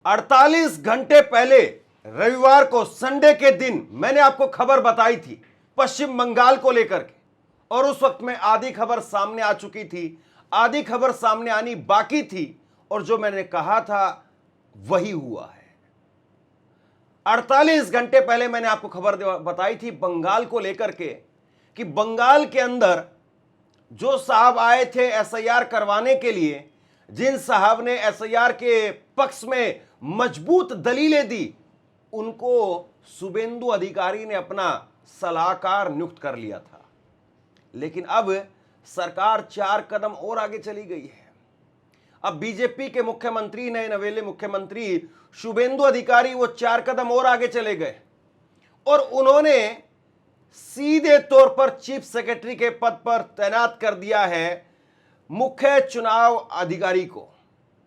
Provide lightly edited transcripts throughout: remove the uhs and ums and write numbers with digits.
48 घंटे पहले रविवार को संडे के दिन मैंने आपको खबर बताई थी पश्चिम बंगाल को लेकर के, और उस वक्त में आधी खबर सामने आ चुकी थी, आधी खबर सामने आनी बाकी थी, और जो मैंने कहा था वही हुआ है। 48 घंटे पहले मैंने आपको खबर बताई थी बंगाल को लेकर के कि बंगाल के अंदर जो साहब आए थे एसआईआर करवाने के लिए, जिन साहब ने एसआईआर के पक्ष में मजबूत दलीलें दी, उनको शुभेंदु अधिकारी ने अपना सलाहकार नियुक्त कर लिया था। लेकिन अब सरकार 4 कदम और आगे चली गई है। अब बीजेपी के मुख्यमंत्री, नए नवेले मुख्यमंत्री शुभेंदु अधिकारी वो 4 कदम और आगे चले गए और उन्होंने सीधे तौर पर चीफ सेक्रेटरी के पद पर तैनात कर दिया है मुख्य चुनाव अधिकारी को,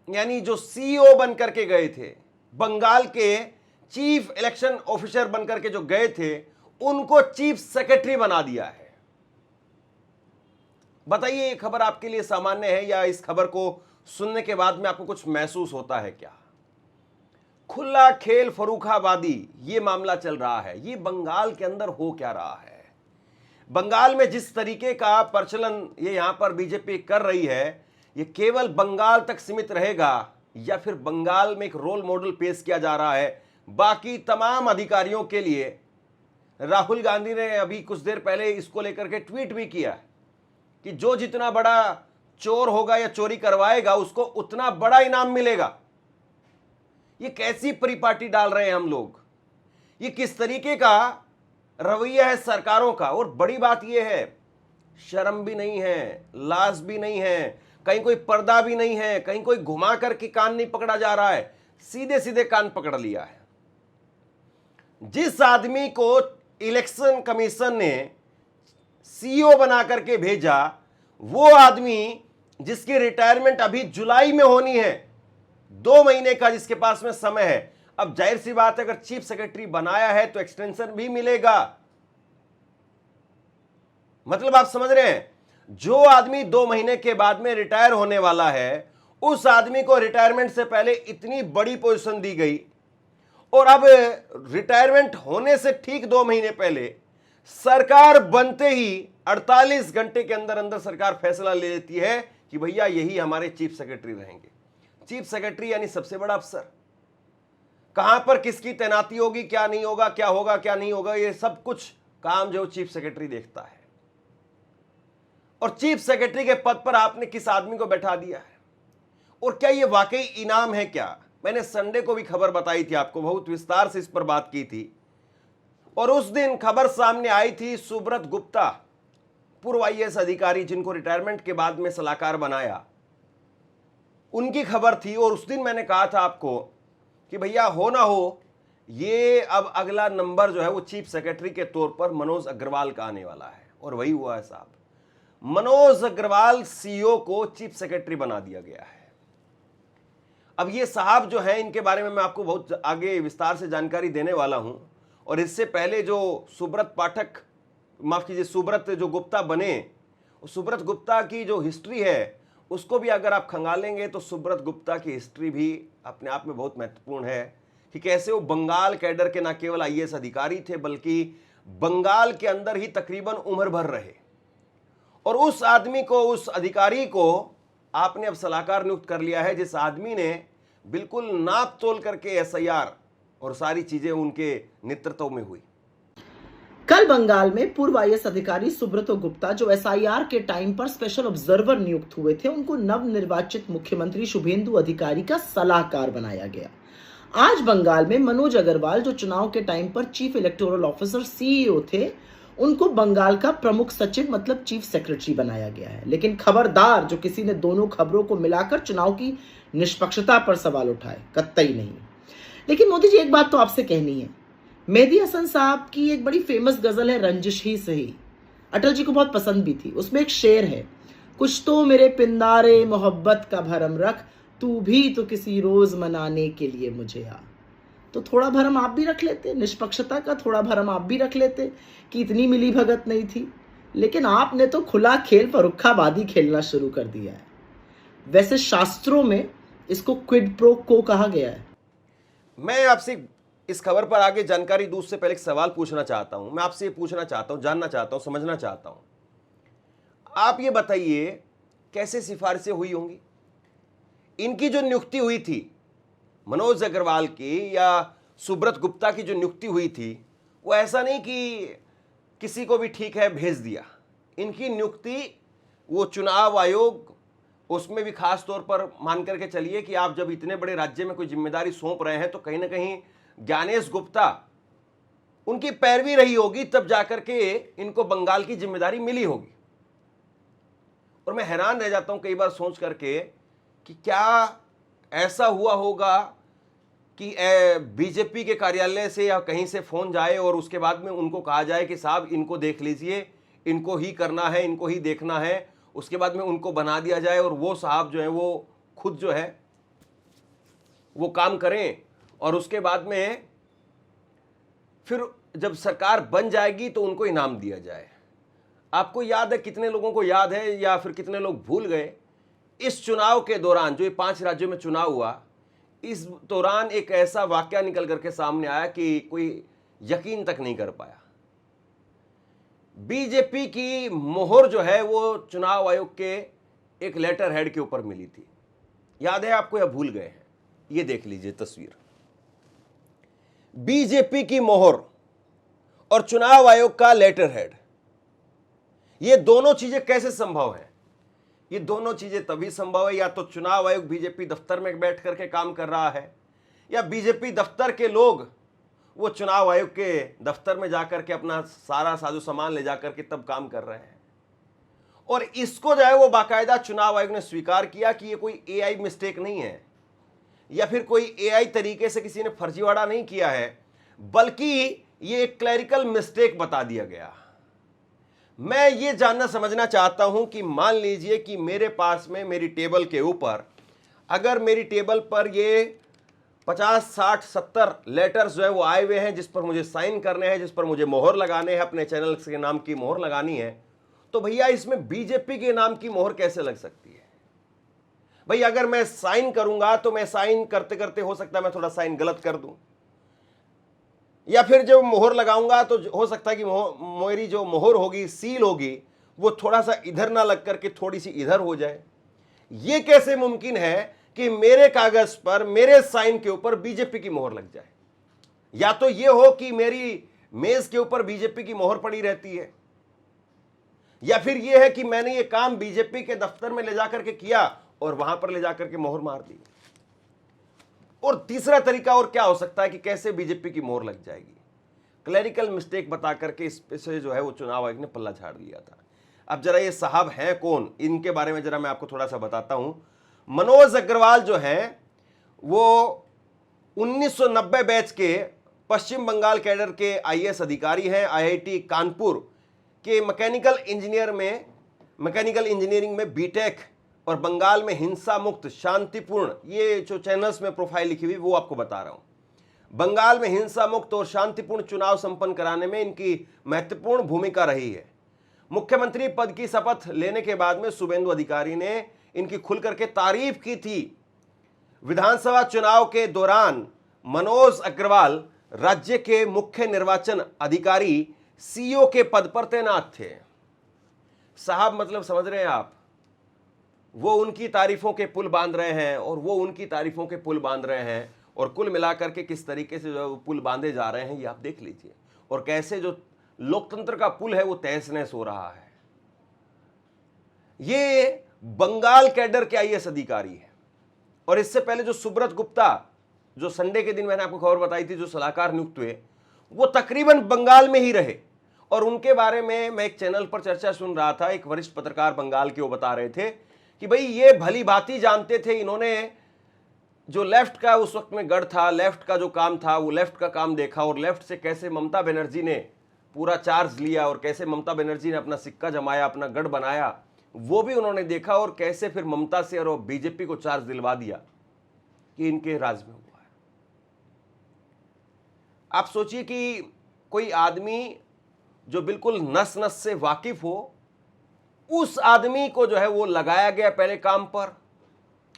यानी जो सीईओ बनकर के गए थे, बंगाल के चीफ इलेक्शन ऑफिसर बनकर के जो गए थे, उनको चीफ सेक्रेटरी बना दिया है। बताइए, ये खबर आपके लिए सामान्य है या इस खबर को सुनने के बाद में आपको कुछ महसूस होता है क्या? खुला खेल फर्रुखाबादी ये मामला चल रहा है। ये बंगाल के अंदर हो क्या रहा है? बंगाल में जिस तरीके का प्रचलन ये यहां पर बीजेपी कर रही है, ये केवल बंगाल तक सीमित रहेगा या फिर बंगाल में एक रोल मॉडल पेश किया जा रहा है बाकी तमाम अधिकारियों के लिए? राहुल गांधी ने अभी कुछ देर पहले इसको लेकर के ट्वीट भी किया कि जो जितना बड़ा चोर होगा या चोरी करवाएगा उसको उतना बड़ा इनाम मिलेगा। ये कैसी परिपाटी डाल रहे हैं हम लोग? ये किस तरीके का रवैया है सरकारों का? और बड़ी बात यह है, शर्म भी नहीं है, लाज भी नहीं है, कहीं कोई पर्दा भी नहीं है, कहीं कोई घुमा करके कान नहीं पकड़ा जा रहा है, सीधे सीधे कान पकड़ लिया है। जिस आदमी को इलेक्शन कमीशन ने सीईओ बना करके भेजा, वो आदमी जिसकी रिटायरमेंट अभी जुलाई में होनी है, 2 महीने का जिसके पास में समय है, अब जाहिर सी बात है अगर चीफ सेक्रेटरी बनाया है तो एक्सटेंशन भी मिलेगा। मतलब आप समझ रहे हैं, जो आदमी 2 महीने के बाद में रिटायर होने वाला है, उस आदमी को रिटायरमेंट से पहले इतनी बड़ी पोजीशन दी गई, और अब रिटायरमेंट होने से ठीक 2 महीने पहले सरकार बनते ही 48 घंटे के अंदर अंदर सरकार फैसला ले लेती है कि भैया यही हमारे चीफ सेक्रेटरी रहेंगे। चीफ सेक्रेटरी यानी सबसे बड़ा अफसर। कहां पर किसकी तैनाती होगी, क्या नहीं होगा, क्या होगा क्या नहीं होगा, ये सब कुछ काम जो चीफ सेक्रेटरी देखता है। और चीफ सेक्रेटरी के पद पर आपने किस आदमी को बैठा दिया है? और क्या ये वाकई इनाम है क्या? मैंने संडे को भी खबर बताई थी आपको, बहुत विस्तार से इस पर बात की थी, और उस दिन खबर सामने आई थी सुब्रत गुप्ता, पूर्व आईएएस अधिकारी जिनको रिटायरमेंट के बाद में सलाहकार बनाया, उनकी खबर थी। और उस दिन मैंने कहा था आपको कि भैया हो ना हो, ये अब अगला नंबर जो है वो चीफ सेक्रेटरी के तौर पर मनोज अग्रवाल का आने वाला है, और वही हुआ है साहब। मनोज अग्रवाल सीईओ को चीफ सेक्रेटरी बना दिया गया है। अब ये साहब जो हैं, इनके बारे में मैं आपको बहुत आगे विस्तार से जानकारी देने वाला हूं, और इससे पहले जो सुब्रत पाठक, माफ कीजिए, सुब्रत जो गुप्ता बने, सुब्रत गुप्ता की जो हिस्ट्री है उसको भी अगर आप खंगालेंगे तो सुब्रत गुप्ता की हिस्ट्री भी अपने आप में बहुत महत्वपूर्ण है कि कैसे वो बंगाल कैडर के न केवल आईएएस अधिकारी थे बल्कि बंगाल के अंदर ही तकरीबन उम्र भर रहे, और उस आदमी को, उस अधिकारी को आपने अब सलाहकार नियुक्त कर लिया है, जिस आदमी ने बिल्कुल नाप तोल करके एसआईआर और सारी चीजें उनके नेतृत्व में हुई। कल बंगाल में पूर्व आईएएस अधिकारी सुब्रत गुप्ता, जो एसआईआर के टाइम पर स्पेशल ऑब्जर्वर नियुक्त हुए थे, उनको नवनिर्वाचित मुख्यमंत्री शुभेंदु अधिकारी का सलाहकार बनाया गया। आज बंगाल में मनोज अग्रवाल, जो चुनाव के टाइम पर चीफ इलेक्टोरल ऑफिसर सीईओ थे, उनको बंगाल का प्रमुख सचिव मतलब चीफ सेक्रेटरी बनाया गया है। लेकिन खबरदार, जो किसी ने दोनों खबरों को मिलाकर चुनाव की निष्पक्षता पर सवाल उठाए, कतई नहीं। लेकिन मोदी जी, एक बात तो आपसे कहनी है। मेहदी हसन साहब की एक बड़ी फेमस गजल है, रंजिश ही सही, अटल जी को बहुत पसंद भी थी। उसमें एक शेर है, कुछ तो मेरे पिंदारे मोहब्बत का भरम रख, तू भी तो किसी रोज मनाने के लिए मुझे आ। तो थोड़ा भरम आप भी रख लेते, निष्पक्षता का थोड़ा भरम आप भी रख लेते कि इतनी मिली भगत नहीं थी। लेकिन आपने तो खुला खेल फर्रुखाबादी खेलना शुरू कर दिया है। वैसे शास्त्रों में इसको क्विड प्रो को कहा गया है। मैं आपसे इस खबर पर आगे जानकारी दूं उससे पहले एक सवाल पूछना चाहता हूं। मैं आपसे ये पूछना चाहता हूं, जानना चाहता हूं, समझना चाहता हूं। आप ये बताइए कैसे सिफारिशें हुई होंगी? इनकी जो नियुक्ति हुई थी मनोज अग्रवाल की या सुब्रत गुप्ता की जो नियुक्ति हुई थी, वो ऐसा नहीं कि किसी को भी ठीक है भेज दिया। इनकी नियुक्ति वो चुनाव आयोग, उसमें भी खास तौर पर मान करके चलिए कि आप जब इतने बड़े राज्य में कोई जिम्मेदारी सौंप रहे हैं तो कहीं ना कहीं ज्ञानेश गुप्ता उनकी पैरवी रही होगी, तब जाकर के इनको बंगाल की जिम्मेदारी मिली होगी। और मैं हैरान रह जाता हूं कई बार सोच करके कि क्या ऐसा हुआ होगा कि बीजेपी के कार्यालय से या कहीं से फोन जाए और उसके बाद में उनको कहा जाए कि साहब इनको देख लीजिए, इनको ही करना है, इनको ही देखना है, उसके बाद में उनको बना दिया जाए और वो साहब जो है वो खुद जो है वो काम करें और उसके बाद में फिर जब सरकार बन जाएगी तो उनको इनाम दिया जाए। आपको याद है, कितने लोगों को याद है या फिर कितने लोग भूल गए, इस चुनाव के दौरान जो ये 5 राज्यों में चुनाव हुआ, इस दौरान एक ऐसा वाकया निकल करके सामने आया कि कोई यकीन तक नहीं कर पाया। बीजेपी की मोहर जो है वो चुनाव आयोग के एक लेटर हेड के ऊपर मिली थी। याद है आपको या भूल गए हैं? ये देख लीजिए तस्वीर। बीजेपी की मोहर और चुनाव आयोग का लेटर हेड, ये दोनों चीजें कैसे संभव है? ये दोनों चीजें तभी संभव है या तो चुनाव आयोग बीजेपी दफ्तर में बैठ करके काम कर रहा है, या बीजेपी दफ्तर के लोग वो चुनाव आयोग के दफ्तर में जाकर के अपना सारा साजो सामान ले जाकर के तब काम कर रहे हैं। और इसको जो है वो बाकायदा चुनाव आयोग ने स्वीकार किया कि ये कोई एआई मिस्टेक नहीं है या फिर कोई एआई तरीके से किसी ने फर्जीवाड़ा नहीं किया है, बल्कि ये एक क्लरिकल मिस्टेक बता दिया गया। मैं ये जानना समझना चाहता हूं कि मान लीजिए कि मेरे पास में मेरी टेबल के ऊपर, अगर मेरी टेबल पर ये 50, 60, 70 लेटर्स जो है वो आए हुए हैं जिस पर मुझे साइन करने हैं, जिस पर मुझे मोहर लगाने हैं, अपने चैनल के नाम की मोहर लगानी है, तो भैया इसमें बीजेपी के नाम की मोहर कैसे लग सकती है? भाई अगर मैं साइन करूंगा तो मैं साइन करते करते हो सकता है मैं थोड़ा साइन गलत कर दूं, या फिर जब मोहर लगाऊंगा तो हो सकता है कि मेरी जो मोहर होगी, सील होगी, वो थोड़ा सा इधर ना लग करके थोड़ी सी इधर हो जाए। ये कैसे मुमकिन है कि मेरे कागज पर मेरे साइन के ऊपर बीजेपी की मोहर लग जाए? या तो ये हो कि मेरी मेज के ऊपर बीजेपी की मोहर पड़ी रहती है, या फिर यह है कि मैंने ये काम बीजेपी के दफ्तर में ले जाकर के किया और वहां पर ले जाकर के मोहर मार दी। और तीसरा तरीका और क्या हो सकता है कि कैसे बीजेपी की मोहर लग जाएगी? क्लरिकल मिस्टेक बता करके इस पे जो है वो चुनाव आयोग ने पल्ला झाड़ दिया था। अब जरा ये साहब हैं कौन, इनके बारे में जरा मैं आपको थोड़ा सा बताता हूं। मनोज अग्रवाल जो हैं वो 1990 बैच के पश्चिम बंगाल कैडर के आईएएस अधिकारी हैं। आईआईटी कानपुर के मैकेनिकल इंजीनियरिंग में बीटेक और बंगाल में हिंसा मुक्त शांतिपूर्ण, ये जो चैनल्स में प्रोफाइल लिखी हुई वो आपको बता रहा हूं, बंगाल में हिंसा मुक्त और शांतिपूर्ण चुनाव संपन्न कराने में इनकी महत्वपूर्ण भूमिका रही है। मुख्यमंत्री पद की शपथ लेने के बाद में शुभेंदु अधिकारी ने इनकी खुल करके तारीफ की थी। विधानसभा चुनाव के दौरान मनोज अग्रवाल राज्य के मुख्य निर्वाचन अधिकारी सीईओ के पद पर तैनात थे। साहब मतलब समझ रहे हैं आप, वो उनकी तारीफों के पुल बांध रहे हैं और वो उनकी तारीफों के पुल बांध रहे हैं, और कुल मिलाकर के किस तरीके से जो पुल बांधे जा रहे हैं ये आप देख लीजिए, और कैसे जो लोकतंत्र का पुल है वो तहस नहस हो रहा है। ये बंगाल कैडर के आईएएस अधिकारी है। और इससे पहले जो सुब्रत गुप्ता, जो संडे के दिन मैंने आपको खबर बताई थी, जो सलाहकार नियुक्त हुए, वो तकरीबन बंगाल में ही रहे। और उनके बारे में मैं एक चैनल पर चर्चा सुन रहा था, एक वरिष्ठ पत्रकार बंगाल के वो बता रहे थे कि भाई ये भली भांति जानते थे, इन्होंने जो लेफ्ट का उस वक्त में गढ़ था, लेफ्ट का जो काम था वो लेफ्ट का काम देखा, और लेफ्ट से कैसे ममता बनर्जी ने पूरा चार्ज लिया और कैसे ममता बनर्जी ने अपना सिक्का जमाया, अपना गढ़ बनाया, वो भी उन्होंने देखा, और कैसे फिर ममता से और बीजेपी को चार्ज दिलवा दिया कि इनके राज में हुआ है। आप सोचिए कि कोई आदमी जो बिल्कुल नस नस से वाकिफ हो, उस आदमी को जो है वो लगाया गया पहले काम पर।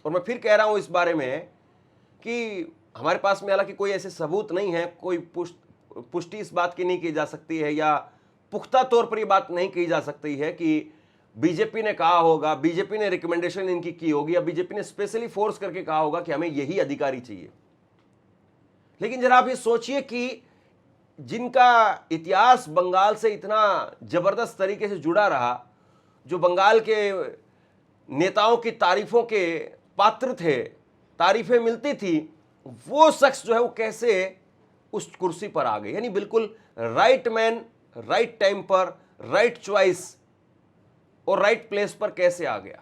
और मैं फिर कह रहा हूं इस बारे में कि हमारे पास में हालांकि कोई ऐसे सबूत नहीं है, कोई पुष्टि इस बात की नहीं की जा सकती है या पुख्ता तौर पर ये बात नहीं कही जा सकती है कि बीजेपी ने कहा होगा, बीजेपी ने रिकमेंडेशन इनकी की होगी या बीजेपी ने स्पेशली फोर्स करके कहा होगा कि हमें यही अधिकारी चाहिए। लेकिन जरा आप ये सोचिए कि जिनका इतिहास बंगाल से इतना जबरदस्त तरीके से जुड़ा रहा, जो बंगाल के नेताओं की तारीफों के पात्र थे, तारीफें मिलती थी, वो शख्स जो है वो कैसे उस कुर्सी पर आ गए। यानी बिल्कुल राइट मैन राइट टाइम पर, राइट चॉइस और राइट प्लेस पर कैसे आ गया।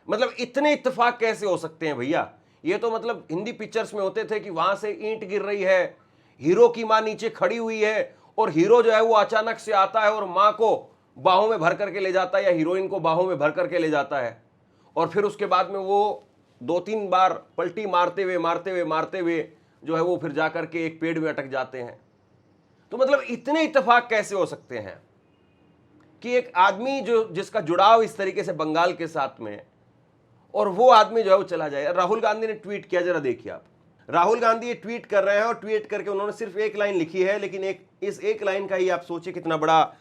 मतलब इतने इत्तेफाक कैसे हो सकते हैं भैया। ये तो मतलब हिंदी पिक्चर्स में होते थे कि वहां से ईंट गिर रही है, हीरो की मां नीचे खड़ी हुई है और हीरो जो है वो अचानक से आता है और मां को बाहों में भर करके ले जाता है या हीरोइन को बाहों में भर करके ले जाता है और फिर उसके बाद में वो 2-3 बार पलटी मारते हुए जो है वो फिर जाकर के एक पेड़ में अटक जाते हैं। तो मतलब इतने इत्तेफाक कैसे हो सकते हैं कि एक आदमी जो जिसका जुड़ाव इस तरीके से बंगाल के साथ में, और वो आदमी जो है वो चला जाए। राहुल गांधी ने ट्वीट किया, जरा देखिए आप। राहुल गांधी ये ट्वीट कर रहे हैं और ट्वीट करके उन्होंने सिर्फ एक लाइन लिखी है, लेकिन इस एक लाइन का ही आप सोचिए कितना बड़ा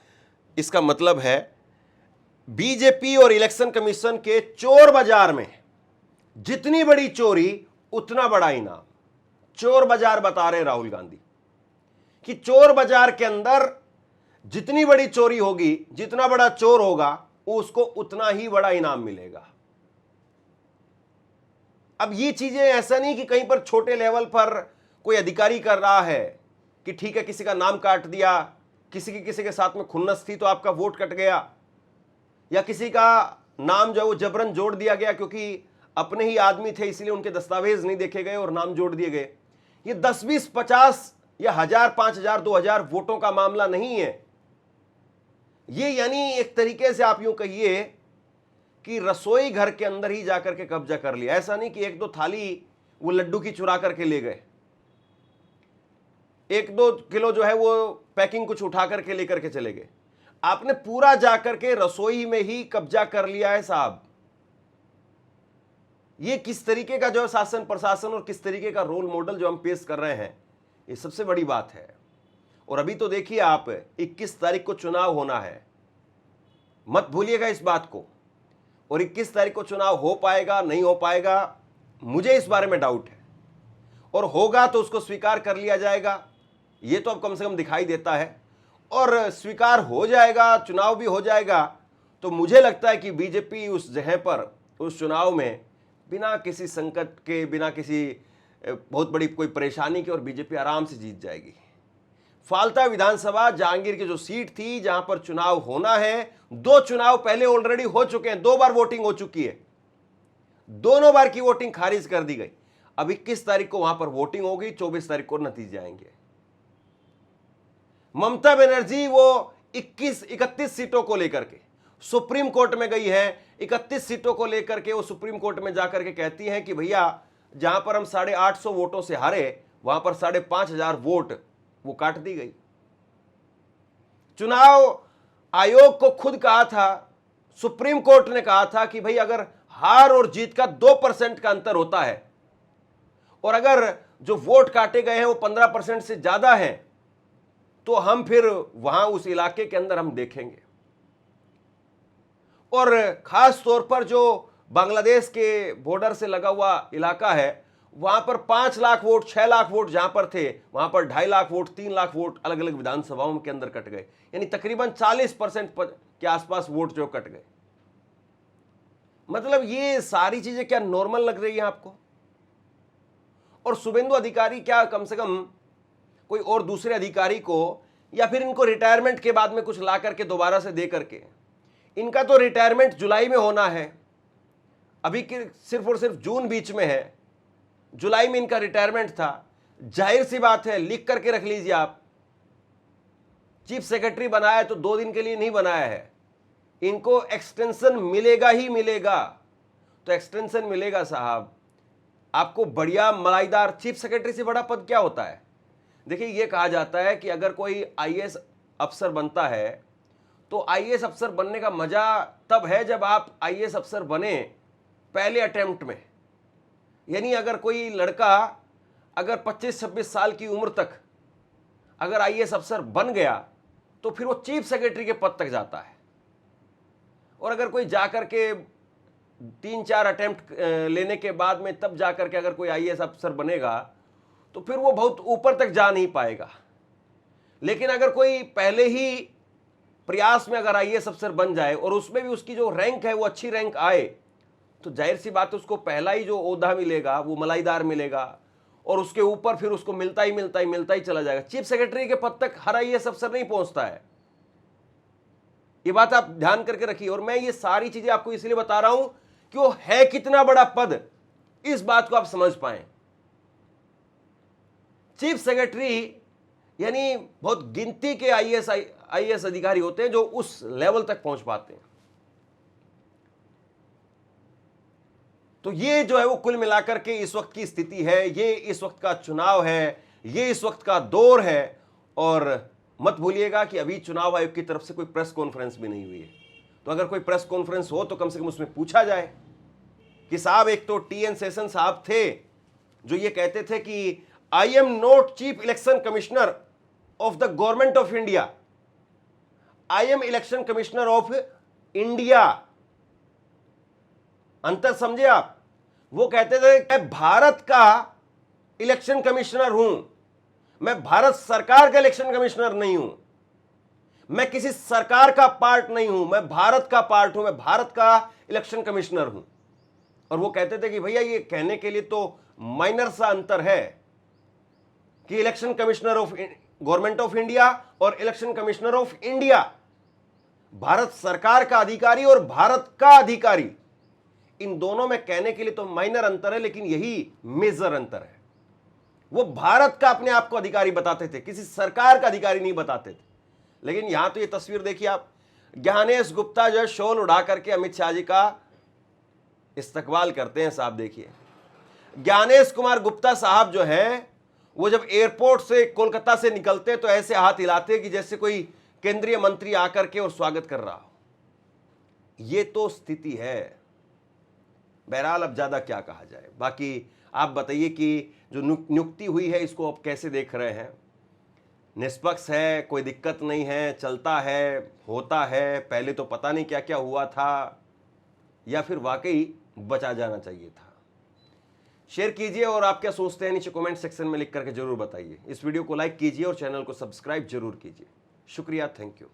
इसका मतलब है। बीजेपी और इलेक्शन कमीशन के चोर बाजार में जितनी बड़ी चोरी उतना बड़ा इनाम। चोर बाजार बता रहे राहुल गांधी कि चोर बाजार के अंदर जितनी बड़ी चोरी होगी, जितना बड़ा चोर होगा, उसको उतना ही बड़ा इनाम मिलेगा। अब ये चीजें ऐसा नहीं कि कहीं पर छोटे लेवल पर कोई अधिकारी कर रहा है कि ठीक है किसी का नाम काट दिया, किसी के साथ में खुन्नस थी तो आपका वोट कट गया, या किसी का नाम जो है वो जबरन जोड़ दिया गया क्योंकि अपने ही आदमी थे इसलिए उनके दस्तावेज नहीं देखे गए और नाम जोड़ दिए गए। ये 10, 20, 50 या 1000, 5000, 2000 वोटों का मामला नहीं है ये। यानी एक तरीके से आप यूं कहिए कि रसोई घर के अंदर ही जाकर के कब्जा कर लिया। ऐसा नहीं कि 1-2 थाली वो लड्डू की चुरा करके ले गए, 1-2 किलो जो है वो पैकिंग कुछ उठा करके लेकर के चले गए। आपने पूरा जाकर के रसोई में ही कब्जा कर लिया है साहब। ये किस तरीके का जो शासन प्रशासन और किस तरीके का रोल मॉडल जो हम पेश कर रहे हैं, ये सबसे बड़ी बात है। और अभी तो देखिए आप 21 तारीख को चुनाव होना है, मत भूलिएगा इस बात को। और 21 तारीख को चुनाव हो पाएगा नहीं हो पाएगा, मुझे इस बारे में डाउट है। और होगा तो उसको स्वीकार कर लिया जाएगा, ये तो अब कम से कम दिखाई देता है। और स्वीकार हो जाएगा, चुनाव भी हो जाएगा, तो मुझे लगता है कि बीजेपी उस जगह पर उस चुनाव में बिना किसी संकट के, बिना किसी बहुत बड़ी कोई परेशानी के, और बीजेपी आराम से जीत जाएगी। फाल्ता विधानसभा जहांगीर की जो सीट थी जहां पर चुनाव होना है, 2 चुनाव पहले ऑलरेडी हो चुके हैं, 2 बार वोटिंग हो चुकी है, दोनों बार की वोटिंग खारिज कर दी गई। अब 21 तारीख को वहां पर वोटिंग होगी, 24 तारीख को नतीजे आएंगे। ममता बनर्जी वो 31 सीटों को लेकर के सुप्रीम कोर्ट में गई है। 31 सीटों को लेकर के वो सुप्रीम कोर्ट में जाकर के कहती हैं कि भैया जहां पर हम 850 वोटों से हारे वहां पर 5500 वोट वो काट दी गई। चुनाव आयोग को खुद कहा था, सुप्रीम कोर्ट ने कहा था कि भाई अगर हार और जीत का 2% का अंतर होता है और अगर जो वोट काटे गए हैं वो 15% से ज्यादा हैं तो हम फिर वहां उस इलाके के अंदर हम देखेंगे। और खास तौर पर जो बांग्लादेश के बॉर्डर से लगा हुआ इलाका है वहां पर 5 लाख वोट, 6 लाख वोट जहां पर थे वहां पर 2.5 लाख वोट, 3 लाख वोट अलग अलग विधानसभाओं के अंदर कट गए। यानी तकरीबन 40% के आसपास वोट जो कट गए। मतलब ये सारी चीजें क्या नॉर्मल लग रही है आपको? और शुभेंदु अधिकारी क्या कम से कम कोई और दूसरे अधिकारी को, या फिर इनको रिटायरमेंट के बाद में कुछ ला करके दोबारा से दे करके, इनका तो रिटायरमेंट जुलाई में होना है, अभी सिर्फ और सिर्फ जून बीच में है, जुलाई में इनका रिटायरमेंट था। जाहिर सी बात है, लिख करके रख लीजिए आप, चीफ सेक्रेटरी बनाया तो 2 दिन के लिए नहीं बनाया है, इनको एक्सटेंशन मिलेगा ही मिलेगा। तो एक्सटेंशन मिलेगा साहब, आपको बढ़िया मलाईदार चीफ सेक्रेटरी से बड़ा पद क्या होता है? देखिए ये कहा जाता है कि अगर कोई आईएएस अफसर बनता है तो आईएएस अफसर बनने का मजा तब है जब आप आईएएस अफसर बने पहले अटेम्प्ट में। यानी अगर कोई लड़का अगर 25-26 साल की उम्र तक अगर आईएएस अफसर बन गया तो फिर वो चीफ सेक्रेटरी के पद तक जाता है। और अगर कोई जाकर के 3-4 अटेम्प्ट लेने के बाद में तब जाकर के अगर कोई आईएएस अफसर बनेगा तो फिर वो बहुत ऊपर तक जा नहीं पाएगा। लेकिन अगर कोई पहले ही प्रयास में अगर आईएएस अफसर बन जाए और उसमें भी उसकी जो रैंक है वो अच्छी रैंक आए, तो जाहिर सी बात है उसको पहला ही जो ओहदा मिलेगा वो मलाईदार मिलेगा और उसके ऊपर फिर उसको मिलता ही चला जाएगा। चीफ सेक्रेटरी के पद तक हर आईएएस अफसर नहीं पहुंचता है, ये बात आप ध्यान करके रखिए। और मैं ये सारी चीजें आपको इसलिए बता रहा हूं कि वो है कितना बड़ा पद, इस बात को आप समझ पाएं। चीफ सेक्रेटरी यानी बहुत गिनती के आईएएस अधिकारी होते हैं जो उस लेवल तक पहुंच पाते हैं। तो ये जो है वो कुल मिलाकर के इस वक्त की स्थिति है, ये इस वक्त का चुनाव है, ये इस वक्त का दौर है। और मत भूलिएगा कि अभी चुनाव आयोग की तरफ से कोई प्रेस कॉन्फ्रेंस भी नहीं हुई है। तो अगर कोई प्रेस कॉन्फ्रेंस हो तो कम से कम उसमें पूछा जाए कि साहब, एक तो टीएन सेशन साहब थे जो ये कहते थे कि I am not chief election commissioner of the government of India, I am election commissioner of India. अंतर समझे आप? वो कहते थे मैं भारत का इलेक्शन कमिश्नर हूं, मैं भारत सरकार का इलेक्शन कमिश्नर नहीं हूं, मैं किसी सरकार का पार्ट नहीं हूं, मैं भारत का पार्ट हूं, मैं भारत का इलेक्शन कमिश्नर हूं। और वो कहते थे कि भैया ये कहने के लिए तो माइनर सा अंतर है कि election commissioner of government of India और election commissioner of India, Bharat सरकार का अधिकारी और भारत का अधिकारी, इन दोनों में कहने के लिए तो माइनर अंतर है, लेकिन यही मेजर अंतर है। वो भारत का अपने आप को अधिकारी बताते थे, किसी सरकार का अधिकारी नहीं बताते थे। लेकिन यहां तो ये तस्वीर देखिए आप, ज्ञानेश गुप्ता जो है शॉल उड़ा करके अमित शाह जी का इस्तकबाल करते हैं। साहब देखिए, ज्ञानेश कुमार गुप्ता साहब जो है वो जब एयरपोर्ट से कोलकाता से निकलते तो ऐसे हाथ हिलाते कि जैसे कोई केंद्रीय मंत्री आकर के और स्वागत कर रहा हो। ये तो स्थिति है। बहरहाल अब ज्यादा क्या कहा जाए। बाकी आप बताइए कि जो नियुक्ति हुई है इसको आप कैसे देख रहे हैं? निष्पक्ष है, कोई दिक्कत नहीं है, चलता है, होता है, पहले तो पता नहीं क्या क्या हुआ था, या फिर वाकई बचा जाना चाहिए था? शेयर कीजिए और आप क्या सोचते हैं नीचे कमेंट सेक्शन में लिख करके जरूर बताइए। इस वीडियो को लाइक कीजिए और चैनल को सब्सक्राइब जरूर कीजिए। शुक्रिया, थैंक यू।